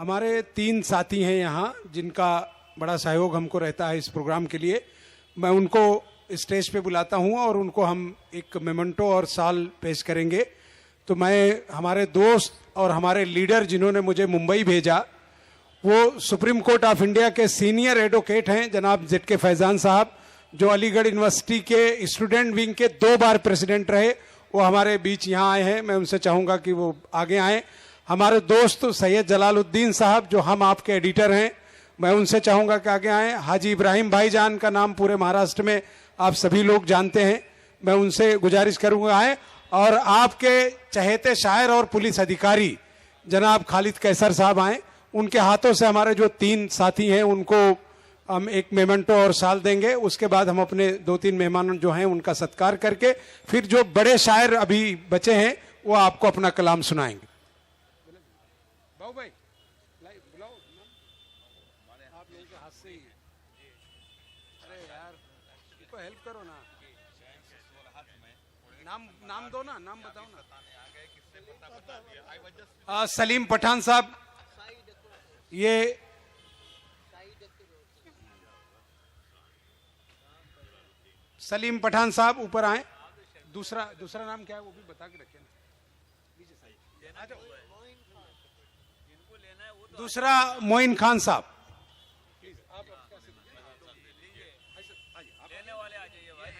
हमारे 3 साथी हैं यहाँ जिनका बड़ा सहयोग हमको रहता है इस प्रोग्राम के लिए। मैं उनको स्टेज पे बुलाता हूँ और उनको हम एक मेमेंटो और साल पेश करेंगे। तो मैं हमारे दोस्त और हमारे लीडर जिन्होंने मुझे मुंबई भेजा, वो सुप्रीम कोर्ट ऑफ इंडिया के सीनियर एडवोकेट हैं जनाब ZK फैजान साहब, जो अलीगढ़ यूनिवर्सिटी के स्टूडेंट विंग के 2 बार प्रेसिडेंट रहे। वो हमारे बीच यहाँ आए हैं। मैं उनसे चाहूँगा कि वो आगे आएँ। हमारे दोस्त सैयद जलालुद्दीन साहब, जो हम आपके एडिटर हैं, मैं उनसे चाहूँगा कि आगे आएँ। हाजी इब्राहिम भाईजान का नाम पूरे महाराष्ट्र में आप सभी लोग जानते हैं, मैं उनसे गुजारिश करूँगा आएँ। और आपके चहेते शायर और पुलिस अधिकारी जनाब खालिद कैसर साहब आएँ। उनके हाथों से हमारे जो 3 साथी हैं उनको हम एक मेमेंटो और साल देंगे। उसके बाद हम अपने 2-3 मेहमान जो हैं उनका सत्कार करके फिर जो बड़े शायर अभी बचे हैं वो आपको अपना कलाम सुनाएंगे। बाबू भाई बुलाओ, आप लोगों के हाथ से ही। अरे यार इनको हेल्प करो ना, नाम दो ना, नाम बताओ ना। सलीम पठान साहब, ये सलीम पठान साहब ऊपर आए। दूसरा नाम क्या है वो भी बता के रखें ना। दूसरा मोइन खान साहब। लेने वाले आ जाइए भाई।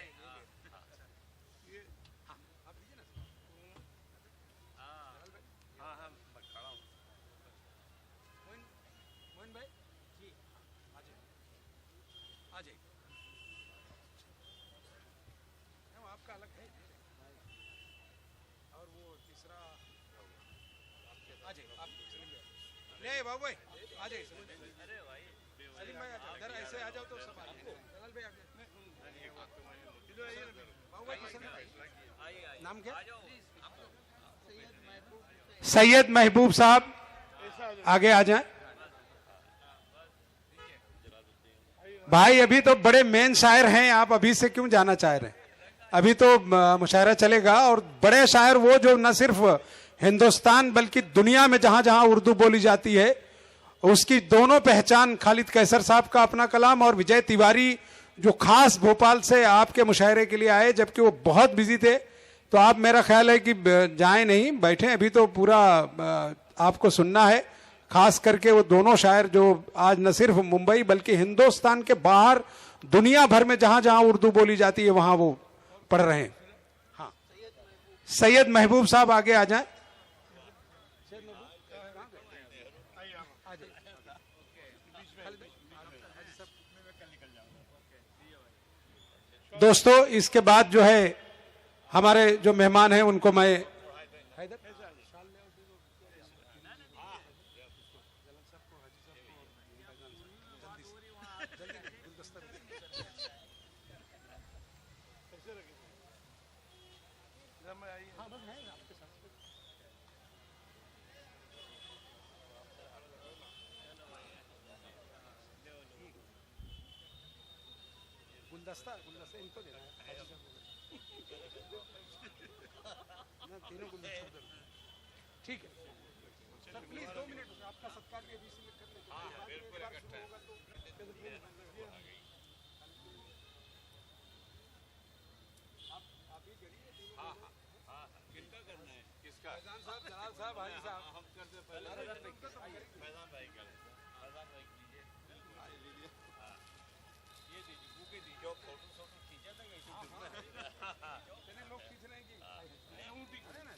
मोइन भाई जी आ जाइए। आपका अलग है और वो तीसरा आ जाइए। आप ले बाबू भाई आ जाइए। अरे भाई सलीम भाई इधर ऐसे आ जाओ तो सब आ जाओ। जलाल भाई बाबू भाई नाम क्या? सैयद महबूब साहब आगे आ जाएं। भाई अभी तो बड़े मेन शायर हैं, आप अभी से क्यों जाना चाह रहे हैं? अभी तो मुशायरा चलेगा। और बड़े शायर वो जो न सिर्फ हिंदुस्तान बल्कि दुनिया में जहां जहां उर्दू बोली जाती है उसकी दोनों पहचान। खालिद कैसर साहब का अपना कलाम और विजय तिवारी जो खास भोपाल से आपके मुशायरे के लिए आए, जबकि वो बहुत बिजी थे। तो आप, मेरा ख्याल है कि जाएं नहीं, बैठे। अभी तो पूरा आपको सुनना है। खास करके वो दोनों शायर जो आज न सिर्फ मुंबई बल्कि हिंदुस्तान के बाहर दुनिया भर में जहां जहां उर्दू बोली जाती है वहां वो पढ़ रहे हैं। हाँ, सैयद महबूब साहब आगे आ जाएं। दोस्तों इसके बाद जो है हमारे जो मेहमान हैं उनको मैं गुलदस्ता इनको देना है। तीनों गुलदस्ता ठीक है सर, प्लीज 2 मिनट आपका सत्कार के बीच में कर लेते हैं। आप ही करिए। हाँ किसका करना है? किसका? फैजान साहब, जलाल साहब, हाजी साहब। हम करते पहले फैजान भाई करें। फैजान भाई कीजिए। ये दीजिए, बुके दीजिए। जो फोटो खींचा था इतने लोग खींच रहे हैं कि अरे ना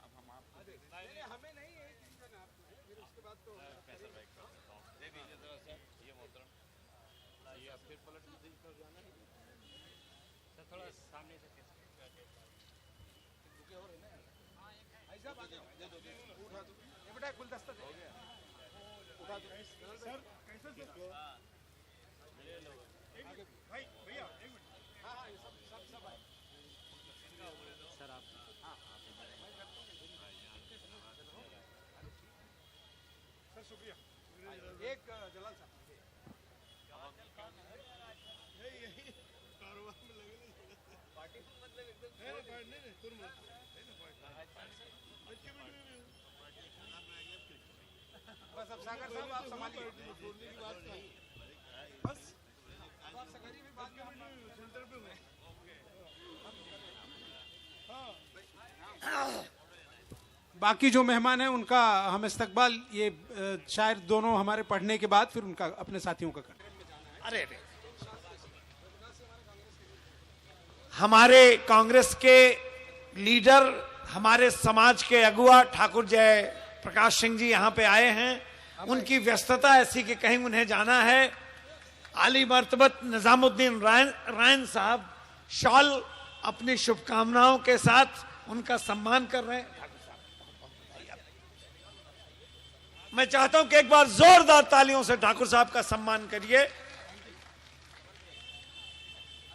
अब हम आप हमें नहीं है, फिर उसके बाद तो दे दीजिए जरा सा। ये मोहतरम ये आप फिर पलट कर जाना है सर, थोड़ा सामने से बुके हो रहे ना। ऐसा बात दे दो, उठा दो ये बेटा, गुलदस्ता हो गया, उठा दो सर। कैसे भाई भैया एक मिनट। हाँ ये सब आए सर। आप हाँ सर शुक्रिया। एक जलाल साहब यही कारोबार में लगे पार्टी मतलब एकदम नहीं बस अब सागर साहब आप संभालिए। बस अब आप सागर जी भी बात करें। बाकी जो मेहमान हैं उनका हम इस्तकबाल ये शायद दोनों हमारे पढ़ने के बाद फिर उनका अपने साथियों का करें। अरे हमारे कांग्रेस के लीडर, हमारे समाज के अगुआ ठाकुर जय प्रकाश सिंह जी यहाँ पे आए हैं। उनकी व्यस्तता ऐसी कि कहीं उन्हें जाना है। आली मर्तबत निजामुद्दीन रायन साहब शॉल अपनी शुभकामनाओं के साथ उनका सम्मान कर रहे हैं। मैं चाहता हूं कि एक बार जोरदार तालियों से ठाकुर साहब का सम्मान करिए।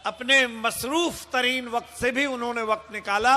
अपने मसरूफ तरीन वक्त से भी उन्होंने वक्त निकाला